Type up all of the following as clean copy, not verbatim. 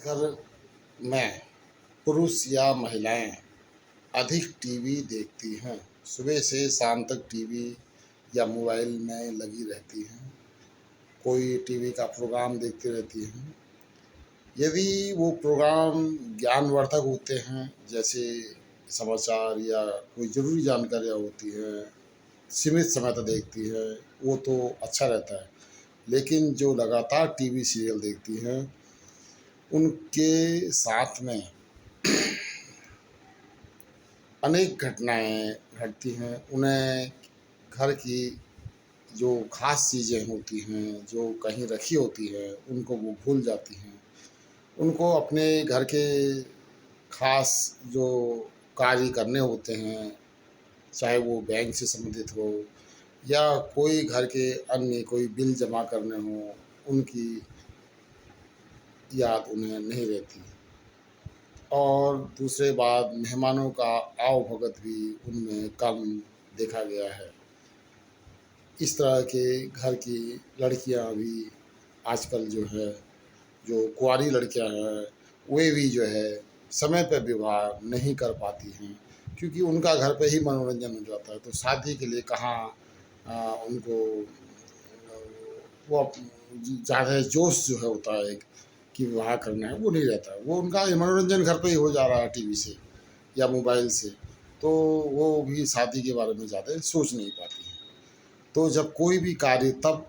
घर में पुरुष या महिलाएं अधिक टीवी देखती हैं। सुबह से शाम तक टीवी या मोबाइल में लगी रहती हैं। कोई टीवी का प्रोग्राम देखती रहती हैं। यदि वो प्रोग्राम ज्ञानवर्धक होते हैं, जैसे समाचार या कोई ज़रूरी जानकारियाँ होती हैं, सीमित समय तक देखती है, वो तो अच्छा रहता है। लेकिन जो लगातार टीवी सीरियल देखती हैं, उनके साथ में अनेक घटनाएं घटती हैं। उन्हें घर की जो खास चीज़ें होती हैं, जो कहीं रखी होती हैं, उनको वो भूल जाती हैं। उनको अपने घर के खास जो कार्य करने होते हैं, चाहे वो बैंक से संबंधित हो या कोई घर के अन्य कोई बिल जमा करने हो, उनकी याद उन्हें नहीं रहती। और दूसरे बात, मेहमानों का आवभगत भी उनमें कम देखा गया है। इस तरह के घर की लड़कियां भी आजकल जो है, जो कुंवारी लड़कियां हैं, वे भी जो है समय पर विवाह नहीं कर पाती हैं, क्योंकि उनका घर पे ही मनोरंजन हो जाता है। तो शादी के लिए कहाँ उनको वो ज़्यादा जोश जो है होता है कि विवाह करना है, वो नहीं रहता है। वो उनका मनोरंजन घर पे ही हो जा रहा है, टीवी से या मोबाइल से। तो वो भी शादी के बारे में ज़्यादा सोच नहीं पाती हैं। तो जब कोई भी कार्य तब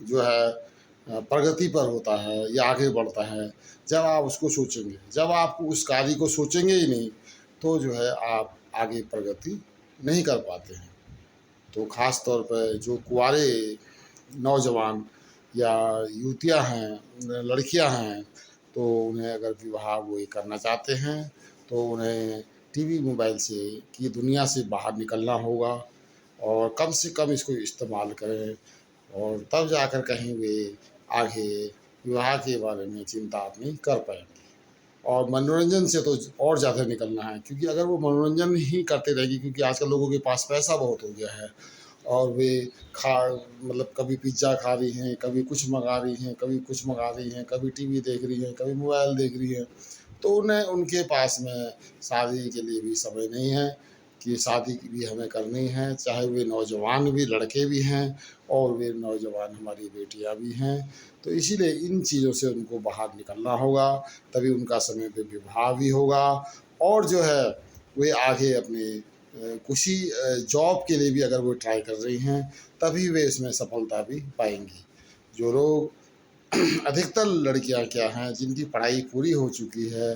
जो है प्रगति पर होता है या आगे बढ़ता है, जब आप उसको सोचेंगे। जब आप उस कार्य को सोचेंगे ही नहीं, तो जो है आप आगे प्रगति नहीं कर पाते हैं। तो ख़ास तौर पर जो कुंवारे नौजवान या युवतियाँ हैं, लड़कियाँ हैं, तो उन्हें अगर विवाह वो करना चाहते हैं, तो उन्हें टीवी मोबाइल की दुनिया से बाहर निकलना होगा और कम से कम इसको इस्तेमाल करें, और तब जाकर कहीं वे आगे विवाह के बारे में चिंता अपनी कर पाएंगे। और मनोरंजन से तो और ज़्यादा निकलना है, क्योंकि अगर वो मनोरंजन ही करते रहेंगे, क्योंकि आजकल लोगों के पास पैसा बहुत हो गया है, और वे खा मतलब कभी पिज्ज़ा खा रही हैं, कभी कुछ मंगा रही हैं, कभी कुछ मंगा रही हैं, कभी टीवी देख रही हैं, कभी मोबाइल देख रही हैं, तो उन्हें उनके पास में शादी के लिए भी समय नहीं है कि शादी भी हमें करनी है। चाहे वे नौजवान भी लड़के भी हैं और वे नौजवान हमारी बेटियां भी हैं। तो इसीलिए इन चीज़ों से उनको बाहर निकलना होगा, तभी उनका समय पे विवाह भी होगा। और जो है वे आगे अपने किसी जॉब के लिए भी अगर वो ट्राई कर रही हैं, तभी वे इसमें सफलता भी पाएंगी। जो लोग अधिकतर लड़कियां क्या हैं, जिनकी पढ़ाई पूरी हो चुकी है,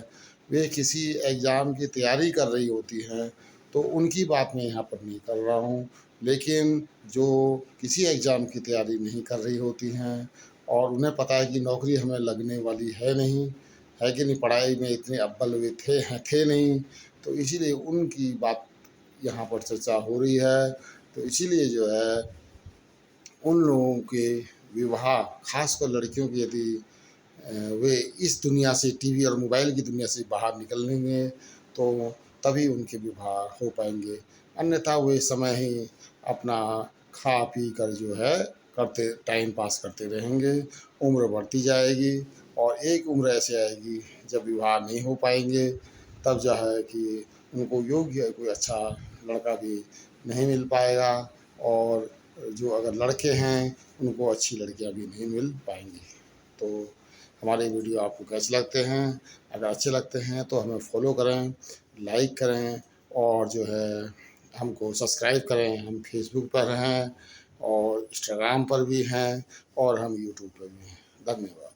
वे किसी एग्ज़ाम की तैयारी कर रही होती हैं, तो उनकी बात मैं यहाँ पर नहीं कर रहा हूँ। लेकिन जो किसी एग्ज़ाम की तैयारी नहीं कर रही होती हैं और उन्हें पता है कि नौकरी हमें लगने वाली है नहीं, है कि नहीं, पढ़ाई में इतने अव्वल वे थे नहीं, तो इसीलिए उनकी बात यहाँ पर चर्चा हो रही है। तो इसीलिए जो है उन लोगों के विवाह, खासकर लड़कियों की, यदि वे इस दुनिया से, टीवी और मोबाइल की दुनिया से बाहर निकलेंगे, तो तभी उनके विवाह हो पाएंगे। अन्यथा वे समय ही अपना खा पी कर जो है करते टाइम पास करते रहेंगे। उम्र बढ़ती जाएगी और एक उम्र ऐसे आएगी जब विवाह नहीं हो पाएंगे। तब जो है कि उनको योग्य कोई अच्छा लड़का भी नहीं मिल पाएगा, और जो अगर लड़के हैं उनको अच्छी लड़कियां भी नहीं मिल पाएंगी। तो हमारे वीडियो आपको कैसे लगते हैं? अगर अच्छे लगते हैं तो हमें फॉलो करें, लाइक करें, और जो है हमको सब्सक्राइब करें। हम फेसबुक पर हैं और इंस्टाग्राम पर भी हैं और हम यूट्यूब पर भी हैं। धन्यवाद।